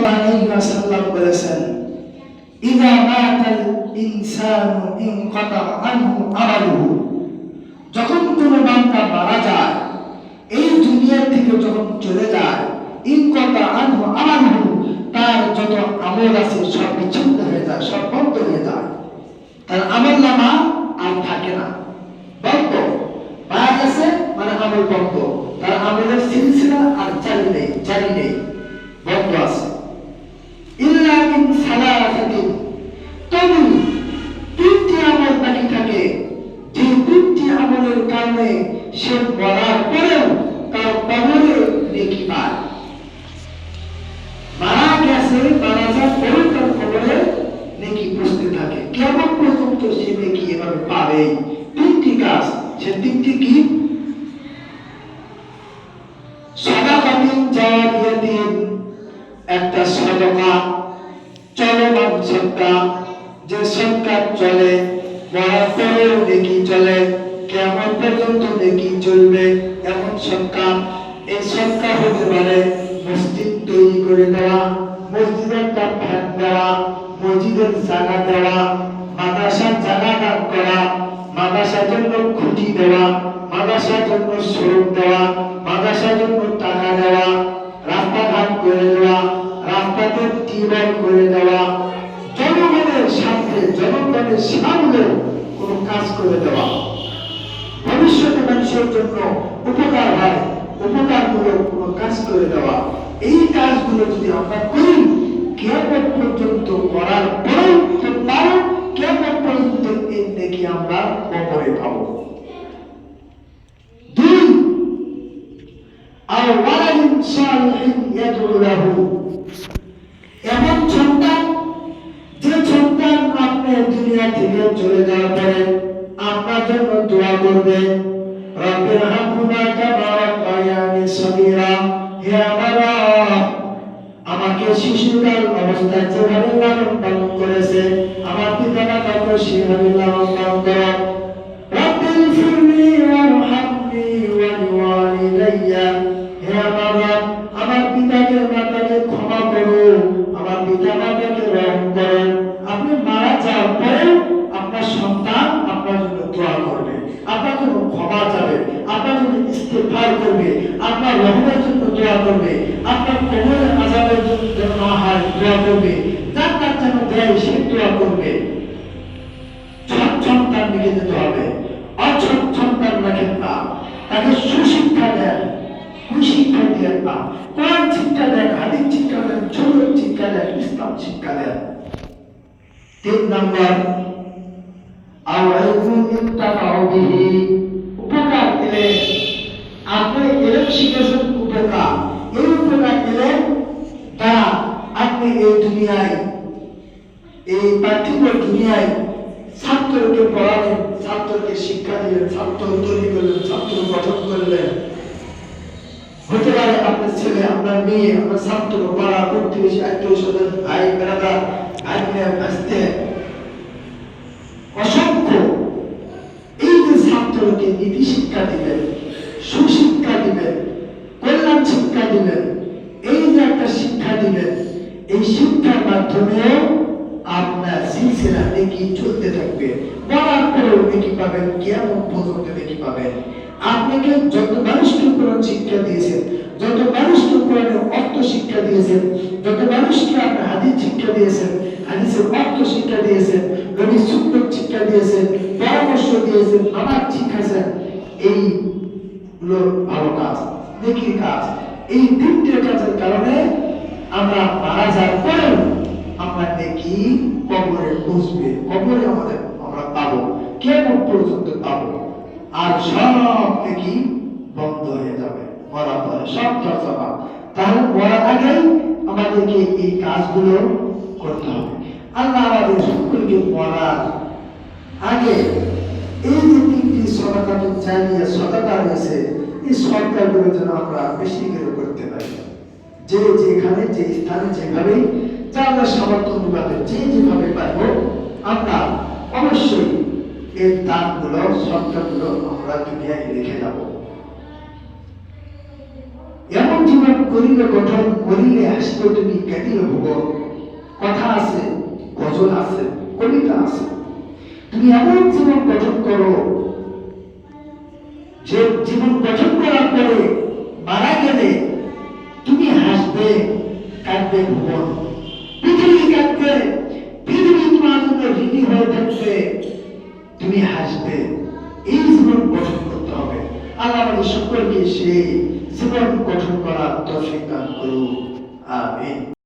আলাইহি ওয়াসাল্লাম বলেছেন, ইযা মাতাল ইনসানু ইনকাতা আনহু আমালুহু, যখন কোনো বান্দা মারা যায়, এই দুনিয়া থেকে যখন চলে যায়, ইনকাতা আনহু আমালুহু, তার যত আমল আছে সব বিচ্ছিন্ন হয়ে যায়, সব বন্ধ হয়ে যায়, তার আমলনামা আর থাকে না, বন্ধ। মারা গেছে মানে আমল বন্ধ, তার আমলের সিলসিলা আর জারি নেই, বন্ধ আছে। ইল্লা মিন সালাসাতিন, তবে তিনটি আমল বাকি থাকে, যে তিনটি আমলের কারণে সে মরার পরেও তার কবরে নেকি পায়। মারা গেছে, মারা যাওয়ার পরেও তার কবরে নেকি বসতে থাকে, কেমন পর্যন্ত সে নেকি এভাবে পাবে। তিনটি কাজ, সে তিনটি কি? সাদাকাতুন জারিয়াতুন, একটা সাদাকা, চলমান সদকা, যে সদকা চলে, মরার পরেও নেকি চলে, কিয়ামত পর্যন্ত নেকি চলবে এমন সদকা। এই সদকা হতে পারে মসজিদ তৈরি করে দেওয়া, মসজিদের ফ্যান দেওয়া, মসজিদের জায়গা দেওয়া, মাদ্রাসার জায়গা দান করা, মাদ্রাসার জন্য খুঁটি দেওয়া, মাদ্রাসার জন্য সড়ক দেওয়া, মাদ্রাসার জন্য টাকা দেওয়া, রাস্তাঘাট করে দেওয়া, রাস্তাতে টিউবওয়েল করে দেওয়া, জনগণের স্বার্থে, জনগণের সামনে কোনো কাজ করে দেওয়া, ভবিষ্যতে মানুষের জন্য উপকার হয়, উপকারমূলক কোনো কাজ করে দেওয়া। এই কাজগুলো যদি আমরা করি, কিয়ামত পর্যন্ত করার পরেও তার কিয়ামত পর্যন্ত এই নেকি আমরা কবরে পাবো। দুই, আর ওয়ালাদিন সালিহিন ইয়াদউ লাহু, এমন সন্তান, যে সন্তান আপনি দুনিয়া থেকে চলে যাওয়ার পরে আপনার জন্য দোয়া করবে, রব্বির হামহুমা কামা রাব্বায়ানি সগীরা, হে আমার রব, আমাকে শিশুকাল অবস্থায় যেভাবে লালন পালন করেছে, আমার পিতামাতাকে সেভাবে লালন পালন করো। রব্বিল ফিরনি ওয়ারহামনি ওয়ালিওয়ালিদাইয়া, হে আমার রব, আমার পিতাকে মাতাকে ক্ষমা করো, আমার পিতামাতাকে রহম করো। আপনি মারা যাওয়ার পরে আপনার সন্তান আপনার জন্য দোয়া করবে, আপনার জন্য ক্ষমা চাবে, আপনার জন্য ইস্তেগফার করবে, আপনার রহমের জন্য দোয়া করবে, আপনার কবরের আযাবের জন্য না হয় দোয়া করবে, জান্নাত যেন দেয় সে দোয়া করবে। সৎ সন্তান নিয়ে যেতে হবে, অসৎ সন্তান রাখেন না, তাকে সুশিক্ষা দেন, কুশিক্ষা দেন না, কোরআন শিক্ষা দেন, হাদিস শিক্ষা দেন, শরীয়ত শিক্ষা দেন, ইসলাম শিক্ষা দেন। 3 নম্বর, উপকার দিলেন, আপনি এলেম শিখেছেন, উপকার, এই উপকার দিলেন দ্বারা আপনি এই দুনিয়ায়, এই পার্থিব দুনিয়ায় ছাত্রকে পড়ালেন, ছাত্রকে শিক্ষা দিলেন, ছাত্র তৈরি করলেন, ছাত্র গঠন করলেন। হতে পারে আপনার ছেলে, আপনার মেয়ে, আপনার ছাত্র, পাড়া প্রতিবেশী, আত্মীয় স্বজন, ভাই বেড়াদার, ভাই ভাসতে অসংখ্য। এই যে ছাত্রকে নীতি শিক্ষা দিবেন, সুশিক্ষা দিবেন, কল্যাণ শিক্ষা দিবেন, এই যে একটা শিক্ষা দিবেন, এই শিক্ষার মাধ্যমে আপনার সিলসিলা নেকি চলতে থাকবে, মরার পরেও নেকি পাবেন, কিয়ামত পর্যন্ত নেকি পাবেন। আপনাকে যত মানুষকে কোরআন শিক্ষা দিয়েছেন, যত মানুষকে কোরআনের অর্থ শিক্ষা দিয়েছেন, যত মানুষকে আপনি হাদিস শিক্ষা দিয়েছেন, হাদিসের অর্থ শিক্ষা দিয়েছেন, নবীর সুন্নাত শিক্ষা দিয়েছেন, পরামর্শ দিয়েছেন, নামাজ শিখাছেন, এইগুলো ভালো কাজ, নেকির কাজ। এই তিনটে কাজের কারণে আমরা মারা যাওয়ার পরেও আমরা নেকি কবরে বসবে, কবরে আমরা পাবো, কিয়ামত পর্যন্ত পাবো। আর সব নেকি বন্ধ হয়ে যাবে মরার পরে, সব দরজা। তাহলে মরার আগেই আমাদেরকে এই কাজগুলো করতে হবে। আল্লাহ আমাদের সকলকে মরার আগে এই যে 3টি সাদাকাতুন জারিয়া সাদাকা রয়েছে, এই সাদাকাগুলো যেন আমরা বেশি করে করতে পারি। যে যেখানে, যে স্থানে, যেভাবে যার সামর্থ্য অনুপাতে যে যেভাবে পারবো আমরা অবশ্যই এর দানগুলো, সাদাকাগুলো আমরা দুনিয়ায় রেখে যাব। এমন জীবন করি করিলে গঠন করিলে হাসিব তুমি কাঁদিলে ভুবন। কথা আছে, গজল আছে, কবিতা আছে। তুমি এমন জীবন গঠন করো যে জীবন গঠন করার পরে মারা গেলে তুমি হাসবে, কাঁদবে ভুবন। পৃথিবী কাঁদবে, পৃথিবী তোমার জন্য ঋণী হয়ে থাকবে, তুমি হাসবে। এই জীবন গঠন করতে হবে। আল্লাহ আমাদের সকলকে সেই জীবন গঠন করার তৌফিক দান করুন। আমিন।